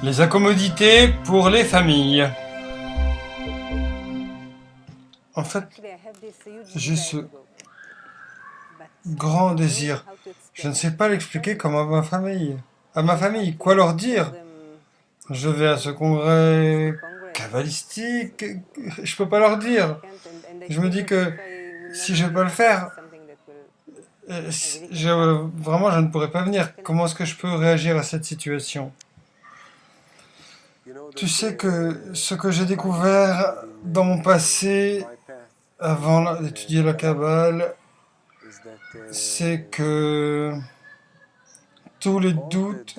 Les incommodités pour les familles. En fait, j'ai ce grand désir. Je ne sais pas l'expliquer comme à ma famille. À ma famille, quoi leur dire? Je vais à ce congrès kabbalistique, je peux pas leur dire. Je me dis que si je vais pas le faire, vraiment je ne pourrais pas venir. Comment est-ce que je peux réagir à cette situation? Tu sais que ce que j'ai découvert dans mon passé, avant d'étudier la Kabbale, c'est que tous les doutes,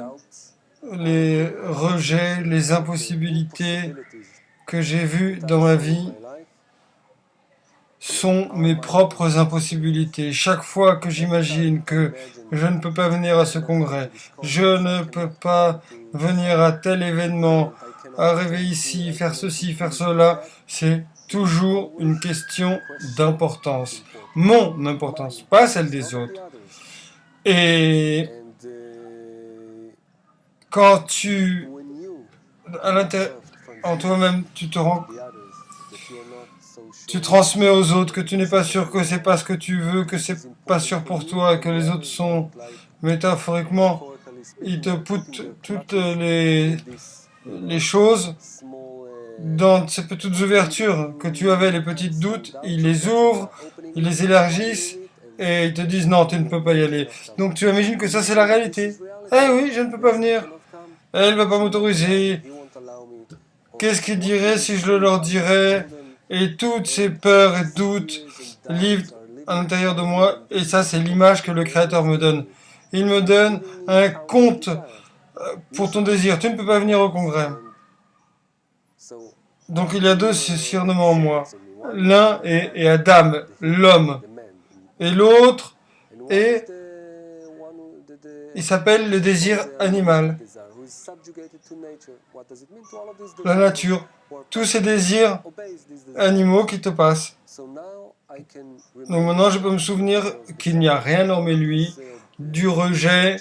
les rejets, les impossibilités que j'ai vus dans ma vie sont mes propres impossibilités. Chaque fois que j'imagine que je ne peux pas venir à ce congrès, je ne peux pas venir à tel événement, arriver ici, faire ceci, faire cela, c'est toujours une question d'importance. Mon importance, pas celle des autres. Et quand tu, à l'intérieur, en toi-même, tu transmets aux autres que tu n'es pas sûr, que c'est pas ce que tu veux, que c'est pas sûr pour toi, que les autres sont, métaphoriquement, ils te poutent toutes les choses dans ces petites ouvertures que tu avais, les petits doutes, ils les ouvrent, ils les élargissent et ils te disent non, tu ne peux pas y aller. Donc tu imagines que ça c'est la réalité. Eh oui, je ne peux pas venir. Elle va pas m'autoriser. Qu'est-ce qu'ils diraient si je le leur dirais? Et toutes ces peurs et doutes livrent à l'intérieur de moi, et ça c'est l'image que le Créateur me donne. Il me donne un compte pour ton désir. Tu ne peux pas venir au congrès. Donc il y a deux surnoms en moi. L'un est Adam, l'homme, et l'autre est, il s'appelle le désir animal. La nature, tous ces désirs animaux qui te passent. Donc maintenant je peux me souvenir qu'il n'y a rien hormis lui, du rejet,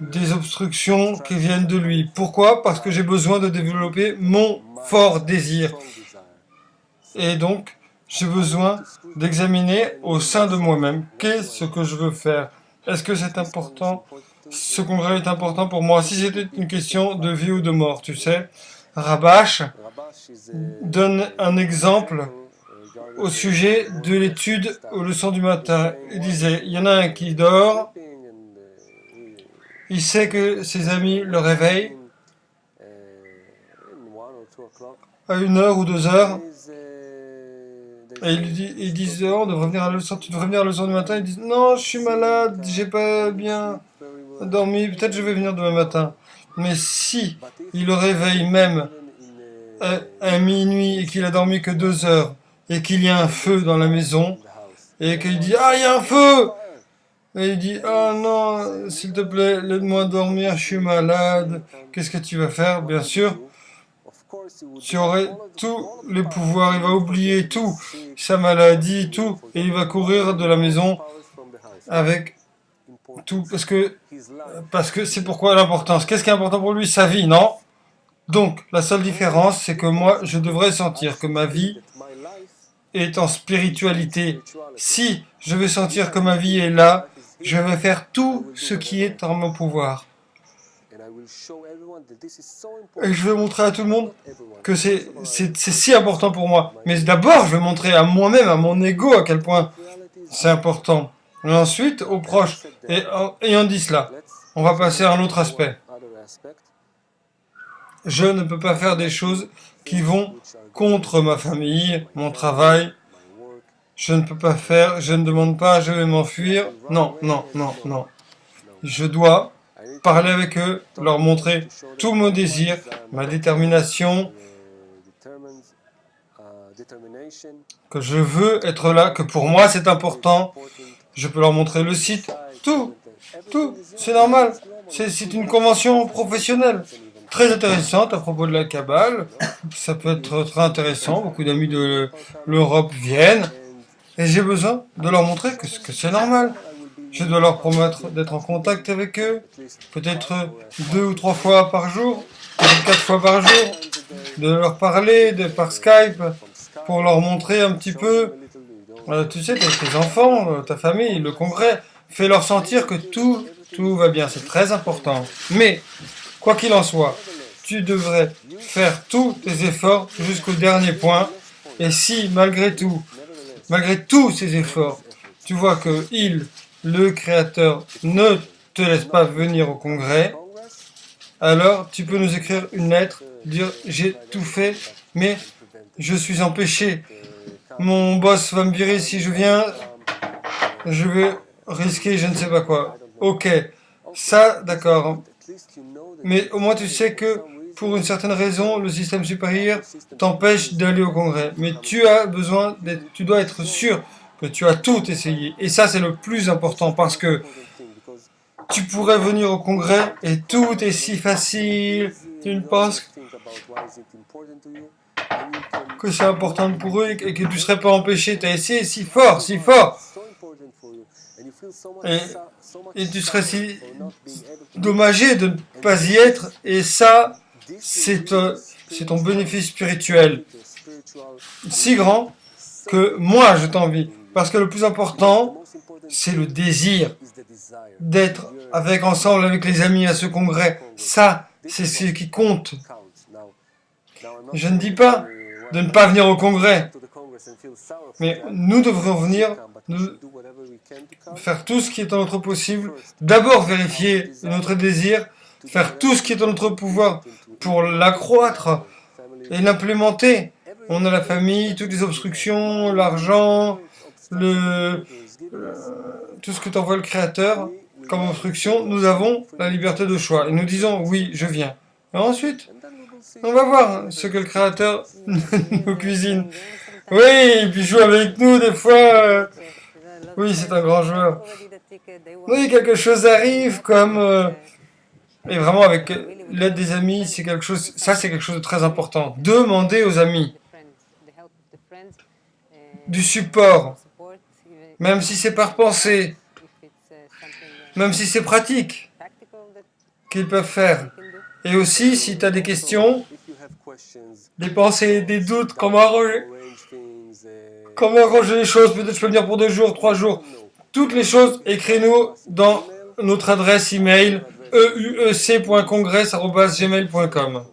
des obstructions qui viennent de lui. Pourquoi? Parce que j'ai besoin de développer mon fort désir. Et donc, j'ai besoin d'examiner au sein de moi-même qu'est-ce que je veux faire. Est-ce que c'est important? Ce congrès est important pour moi. Si c'était une question de vie ou de mort, tu sais, Rabash donne un exemple au sujet de l'étude aux leçons du matin. Il disait, il y en a un qui dort, il sait que ses amis le réveillent à 1 heure ou 2 heures, et ils disent, oh, on devrait venir à la leçon, tu devrais venir à la leçon du matin. Ils disent, non, je suis malade, j'ai pas bien dormi, peut-être je vais venir demain matin. Mais si il le réveille même à minuit et qu'il a dormi que 2 heures, et qu'il y a un feu dans la maison, et qu'il dit, ah, il y a un feu! Et il dit, ah non, s'il te plaît, laisse-moi dormir, je suis malade. Qu'est-ce que tu vas faire? Bien sûr, tu aurais tous les pouvoirs, il va oublier tout, sa maladie, tout, et il va courir de la maison avec tout, parce que c'est pourquoi l'importance. Qu'est-ce qui est important pour lui? Sa vie, non? Donc, la seule différence, c'est que moi, je devrais sentir que ma vie est en spiritualité. Si je vais sentir que ma vie est là, je vais faire tout ce qui est en mon pouvoir. Et je vais montrer à tout le monde que c'est si important pour moi. Mais d'abord, je vais montrer à moi-même, à mon ego, à quel point c'est important. Et ensuite, aux proches. Et ayant dit cela, on va passer à un autre aspect. Je ne peux pas faire des choses qui vont contre ma famille, mon travail. Je ne peux pas faire, je ne demande pas, je vais m'enfuir. Non, non, non, non. Je dois parler avec eux, leur montrer tout mon désir, ma détermination, que je veux être là, que pour moi c'est important. Je peux leur montrer le site, tout, c'est normal. C'est une convention professionnelle. Très intéressante à propos de la Kabbale. Ça peut être très intéressant. Beaucoup d'amis de l'Europe viennent. Et j'ai besoin de leur montrer que c'est normal. Je dois leur promettre d'être en contact avec eux, peut-être 2 ou 3 fois par jour, peut-être 4 fois par jour, de leur parler par Skype, pour leur montrer un petit peu, tu sais, tes enfants, ta famille, le congrès, fais-leur sentir que tout va bien, c'est très important. Mais, quoi qu'il en soit, tu devrais faire tous tes efforts jusqu'au dernier point, et si, malgré tous ces efforts, tu vois que le créateur, ne te laisse pas venir au congrès, alors tu peux nous écrire une lettre, dire j'ai tout fait, mais je suis empêché. Mon boss va me virer si je viens, je vais risquer je ne sais pas quoi. Ok, ça d'accord. Mais au moins tu sais que pour une certaine raison, le système supérieur t'empêche d'aller au congrès. Mais tu dois être sûr que tu as tout essayé. Et ça c'est le plus important parce que tu pourrais venir au congrès et tout est si facile. Tu ne penses que c'est important pour eux et que tu ne serais pas empêché. Tu as essayé si fort. Et tu serais si dommagé de ne pas y être. Et ça, c'est ton bénéfice spirituel si grand que moi je t'envie. Parce que le plus important, c'est le désir d'être ensemble avec les amis à ce congrès. Ça, c'est ce qui compte. Je ne dis pas de ne pas venir au congrès, mais nous devrions venir, faire tout ce qui est en notre possible, d'abord vérifier notre désir, faire tout ce qui est en notre pouvoir pour l'accroître et l'implémenter. On a la famille, toutes les obstructions, l'argent, tout ce que t'envoie le créateur comme obstruction, nous avons la liberté de choix. Et nous disons, oui, je viens. Et ensuite, on va voir ce que le créateur nous cuisine. Oui, et puis joue avec nous des fois. Oui, c'est un grand joueur. Oui, quelque chose arrive comme... et vraiment, avec l'aide des amis, c'est quelque chose de très important. Demandez aux amis du support, même si c'est par pensée, même si c'est pratique, qu'ils peuvent faire. Et aussi, si tu as des questions, des pensées, des doutes, comment arranger les choses, peut-être je peux venir pour 2 jours, 3 jours, toutes les choses, écris-nous dans notre adresse email euec.congress@gmail.com.